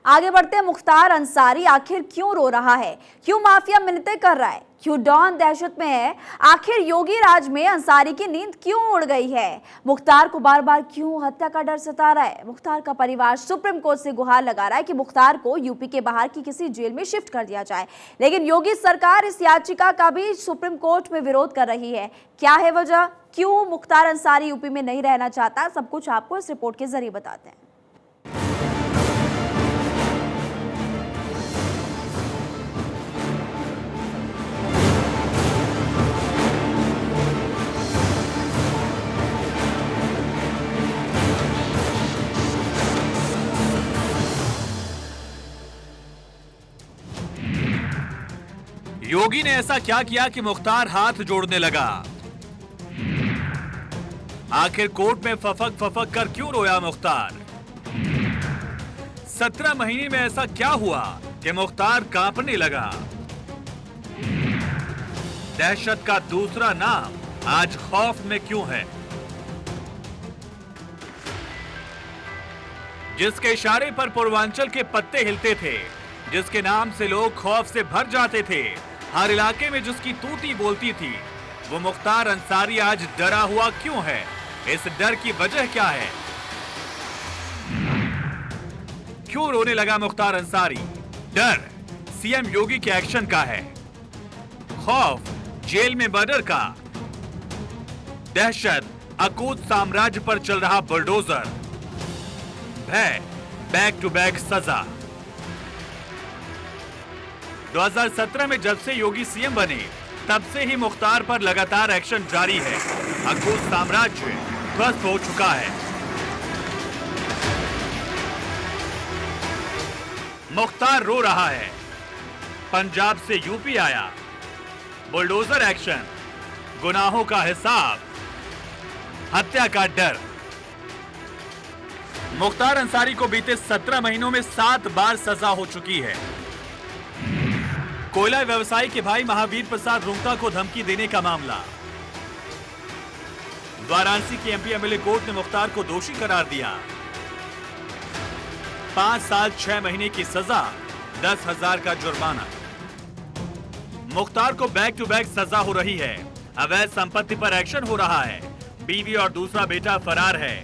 आगे बढ़ते हैं, मुख्तार अंसारी आखिर क्यों रो रहा है, क्यों माफिया मिन्नतें कर रहा है, क्यों डॉन दहशत में है, आखिर योगी राज में अंसारी की नींद क्यों उड़ गई है, मुख्तार को बार बार क्यों हत्या का डर सता रहा है। मुख्तार का परिवार सुप्रीम कोर्ट से गुहार लगा रहा है कि मुख्तार को यूपी के बाहर की किसी जेल में शिफ्ट कर दिया जाए, लेकिन योगी सरकार इस याचिका का भी सुप्रीम कोर्ट में विरोध कर रही है। क्या है वजह, क्यों मुख्तार अंसारी यूपी में नहीं रहना चाहता, सब कुछ आपको इस रिपोर्ट के जरिए बताते हैं। योगी ने ऐसा क्या किया कि मुख्तार हाथ जोड़ने लगा? आखिर कोर्ट में फफक फफक कर क्यों रोया मुख्तार? 17 महीने में ऐसा क्या हुआ कि मुख्तार कांपने लगा? दहशत का दूसरा नाम आज खौफ में क्यों है? जिसके इशारे पर पूर्वांचल के पत्ते हिलते थे, जिसके नाम से लोग खौफ से भर जाते थे, हर इलाके में जिसकी तूती बोलती थी, वो मुख्तार अंसारी आज डरा हुआ क्यों है? इस डर की वजह क्या है? क्यों रोने लगा मुख्तार अंसारी? डर सीएम योगी के एक्शन का है, खौफ जेल में मर्डर का, दहशत अकूत साम्राज्य पर चल रहा बुलडोजर, भय बैक टू बैक सजा। 2017 में जब से योगी सीएम बने, तब से ही मुख्तार पर लगातार एक्शन जारी है। अकूत साम्राज्य ध्वस्त हो चुका है। मुख्तार रो रहा है, पंजाब से यूपी आया, बुलडोजर एक्शन, गुनाहों का हिसाब, हत्या का डर। मुख्तार अंसारी को बीते 17 महीनों में 7 बार सजा हो चुकी है। कोयला व्यवसायी के भाई महावीर प्रसाद रुंगटा को धमकी देने का मामला। वाराणसी की एमपी एमएलए कोर्ट ने मुख्तार को दोषी करार दिया। 5 साल 6 महीने की सजा, 10,000 का जुर्माना। मुख्तार को बैक टू बैक सजा हो रही है। अवैध संपत्ति पर एक्शन हो रहा है। बीवी और दूसरा बेटा फरार है।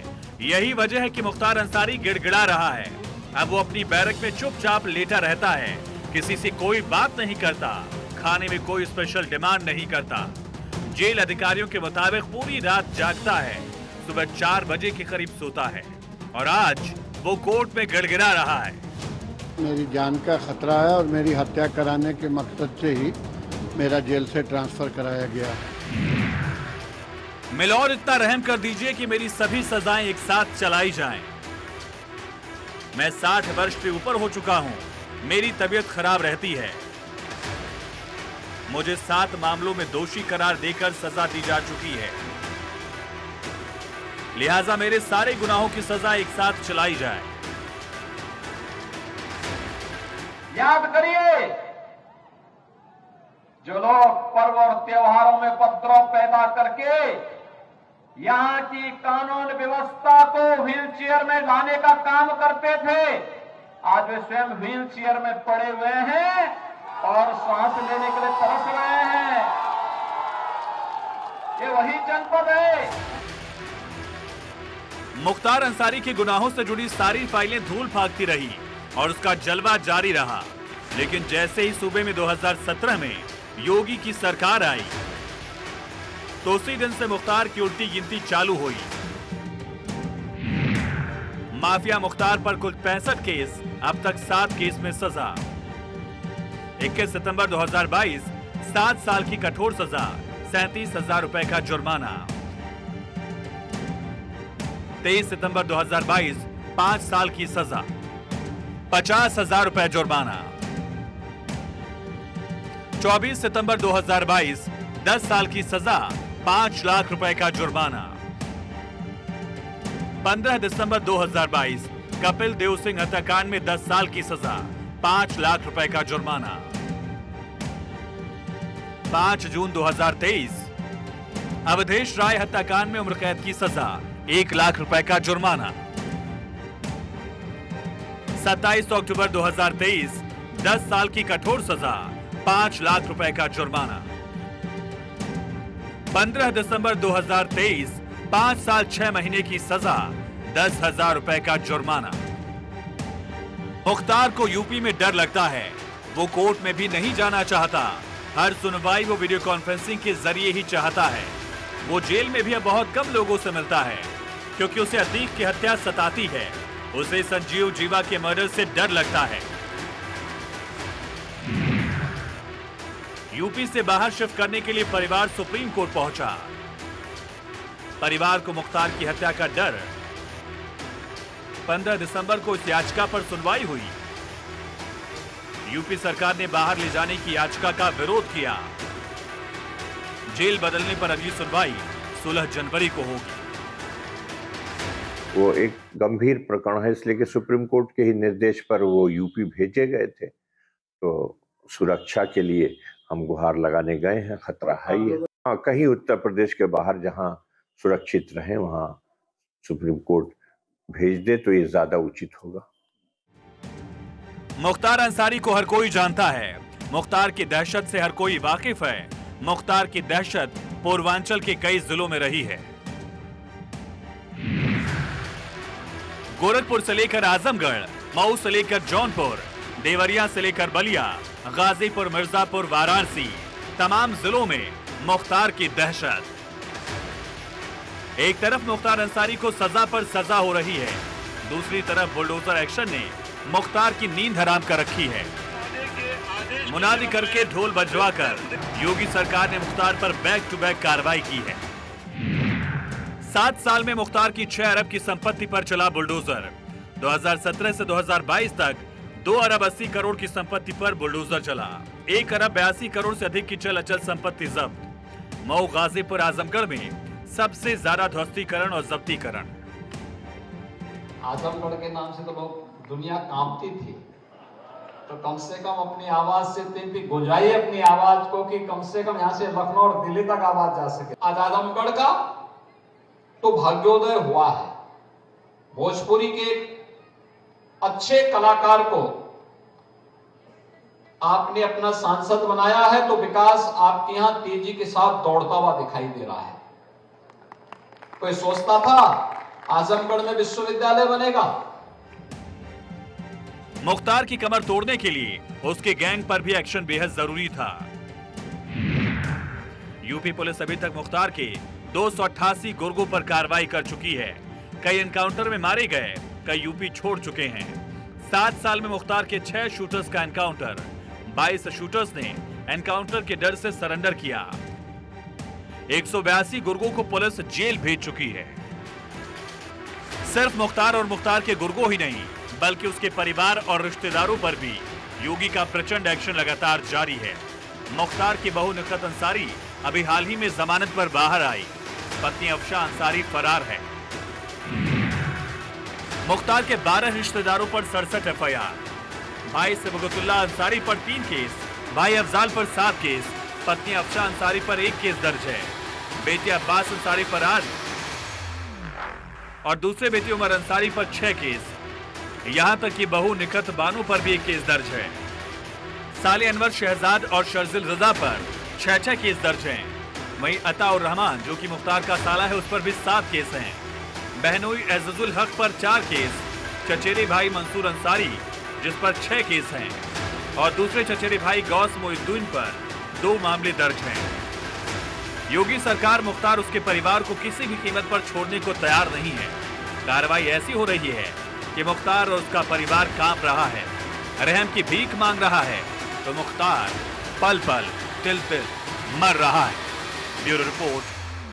यही वजह है कि मुख्तार अंसारी गिड़गिड़ा रहा है। अब वो अपनी बैरक में चुपचाप लेटा रहता है, किसी से कोई बात नहीं करता, खाने में कोई स्पेशल डिमांड नहीं करता। जेल अधिकारियों के मुताबिक पूरी रात जागता है, सुबह 4 बजे के करीब सोता है और आज वो कोर्ट में गिड़गिड़ा रहा है। मेरी जान का खतरा है और मेरी हत्या कराने के मकसद से ही मेरा जेल से ट्रांसफर कराया गया। मिलौर इतना रहम कर दीजिए कि मेरी सभी सजाएं एक साथ चलाई जाएं। मैं 60 वर्ष से ऊपर हो चुका हूं, मेरी तबीयत खराब रहती है। मुझे 7 मामलों में दोषी करार देकर सजा दी जा चुकी है, लिहाजा मेरे सारे गुनाहों की सजा एक साथ चलाई जाए। याद करिए, जो लोग पर्व और त्योहारों में उपद्रव पैदा करके यहां की कानून व्यवस्था को व्हील चेयर में लाने का काम करते थे, आज वे स्वयं व्हील चेयर में पड़े हुए हैं और सांस लेने के लिए तरस रहे हैं। ये वही जनपद है। मुख्तार अंसारी के गुनाहों से जुड़ी सारी फाइलें धूल भागती रही और उसका जलवा जारी रहा, लेकिन जैसे ही सूबे में 2017 में योगी की सरकार आई, तो उसी दिन से मुख्तार की उल्टी गिनती चालू हुई। माफिया मुख्तार पर कुल 65 केस, अब तक 7 केस में सजा। 21 सितंबर 2022 7 साल की कठोर सजा, 37,000 रुपए का जुर्माना। 23 सितंबर 2022 5 साल की सजा, 50,000 रुपए जुर्माना। 24 सितंबर 2022 10 साल की सजा, 5 लाख रुपए का जुर्माना। 15 दिसंबर 2022 कपिल देव सिंह हत्याकांड में 10 साल की सजा, 5 लाख रुपए का जुर्माना। 5 जून 2023 अवधेश राय हत्याकांड में उम्र कैद की सजा, 1 लाख रुपए का जुर्माना। 27 अक्टूबर 2023 10 साल की कठोर सजा, 5 लाख रुपए का जुर्माना। 15 दिसंबर 2023 5 साल 6 महीने की सजा, 10,000 रुपए का जुर्माना। मुख्तार को यूपी में डर लगता है, वो कोर्ट में भी नहीं जाना चाहता। हर सुनवाई वो वीडियो कॉन्फ्रेंसिंग के जरिए ही चाहता है। वो जेल में भी अब बहुत कम लोगों से मिलता है क्योंकि उसे अतीक की हत्या सताती है। उसे संजीव जीवा के मर्डर से डर लगता है। यूपी से बाहर शिफ्ट करने के लिए परिवार सुप्रीम कोर्ट पहुंचा। परिवार को मुख्तार की हत्या का डर। 15 दिसंबर को इस याचिका पर सुनवाई हुई। यूपी सरकार ने बाहर ले जाने की याचिका का विरोध किया। जेल बदलने पर अगली सुनवाई 16 जनवरी को होगी। वो एक गंभीर प्रकरण है, इसलिए कि सुप्रीम कोर्ट के ही निर्देश पर वो यूपी भेजे गए थे। तो सुरक्षा के लिए हम गुहार लगाने गए हैं। खतरा है ही है। हाँ, कहीं उत्तर प्रदेश के बाहर जहां सुरक्षित रहे वहां सुप्रीम कोर्ट भेज दे तो ये ज्यादा उचित होगा। मुख्तार अंसारी को हर कोई जानता है। मुख्तार की दहशत से हर कोई वाकिफ है। मुख्तार की दहशत पूर्वांचल के कई जिलों में रही है। गोरखपुर से लेकर आजमगढ़, मऊ से लेकर जौनपुर, देवरिया से लेकर बलिया, गाजीपुर, मिर्जापुर, वाराणसी, तमाम जिलों में मुख्तार की दहशत। एक तरफ मुख्तार अंसारी को सजा पर सजा हो रही है, दूसरी तरफ बुलडोजर एक्शन ने मुख्तार की नींद हराम कर रखी है। मुनादी करके ढोल बजवाकर योगी सरकार ने मुख्तार पर बैक टू बैक कार्रवाई की है। 7 साल में मुख्तार की 6 अरब की संपत्ति पर चला बुलडोजर। 2017 से 2022 तक 2 अरब 80 करोड़ की संपत्ति पर बुलडोजर चला। 1 अरब 82 करोड़ से अधिक की चल अचल संपत्ति जब्त। मऊ, गाजीपुर, आजमगढ़ में सबसे ज्यादा ध्वस्तीकरण और जब्तीकरण। आजमगढ़ के नाम से तो बहुत दुनिया कांपती थी, तो कम से कम अपनी आवाज से इतनी गुंजाइए अपनी आवाज को कि कम से कम यहाँ से लखनऊ और दिल्ली तक आवाज जा सके। आज आजमगढ़ का तो भाग्योदय हुआ है। भोजपुरी के अच्छे कलाकार को आपने अपना सांसद बनाया है, तो विकास आपके यहां तेजी के साथ दौड़ता हुआ दिखाई दे रहा है। कोई सोचता था आजमगढ़ में विश्वविद्यालय बनेगा? मुख्तार की कमर तोड़ने के लिए उसके गैंग पर भी एक्शन बेहद जरूरी था। यूपी पुलिस अभी तक मुख्तार के 288 गुर्गों पर कार्रवाई कर चुकी है। कई एनकाउंटर में मारे गए, कई यूपी छोड़ चुके हैं। 7 साल में मुख्तार के 6 शूटर्स का एनकाउंटर। 22 शूटर्स ने एनकाउंटर के डर से सरेंडर किया। 182 गुर्गों को पुलिस जेल भेज चुकी है। सिर्फ मुख्तार और मुख्तार के गुर्गों ही नहीं, बल्कि उसके परिवार और रिश्तेदारों पर भी योगी का प्रचंड एक्शन लगातार जारी है। मुख्तार की बहू निखत अंसारी अभी हाल ही में जमानत पर बाहर आई। पत्नी अफशा अंसारी फरार है। मुख्तार के 12 रिश्तेदारों पर 67 एफआईआर। भाई सबगतुल्लाह अंसारी पर 3 केस, भाई अफजाल पर 7 केस, पत्नी अफशा अंसारी पर 1 केस दर्ज है। बेटे अब्बास अंसारी पर 8 और दूसरे बेटे उमर अंसारी पर 6 केस। यहां तक कि बहू निखत बानो पर भी 1 केस दर्ज है। साले अनवर शहजाद और शर्जिल रजा पर 6 केस दर्ज हैं। वहीं अता और रहमान जो कि मुख्तार का साला है उस पर भी 7 केस हैं। बहनोई एज़जुल हक पर 4 केस, चचेरे भाई मंसूर अंसारी जिस पर 6 केस हैं और दूसरे चचेरे भाई गौस मोइनुद्दीन पर 2 मामले दर्ज हैं। योगी सरकार मुख्तार उसके परिवार को किसी भी कीमत पर छोड़ने को तैयार नहीं है। कार्रवाई ऐसी हो रही है कि मुख्तार और उसका परिवार कांप रहा है, रहम की भीख मांग रहा है, तो मुख्तार पल पल तिल तिल मर रहा है। Bureau report.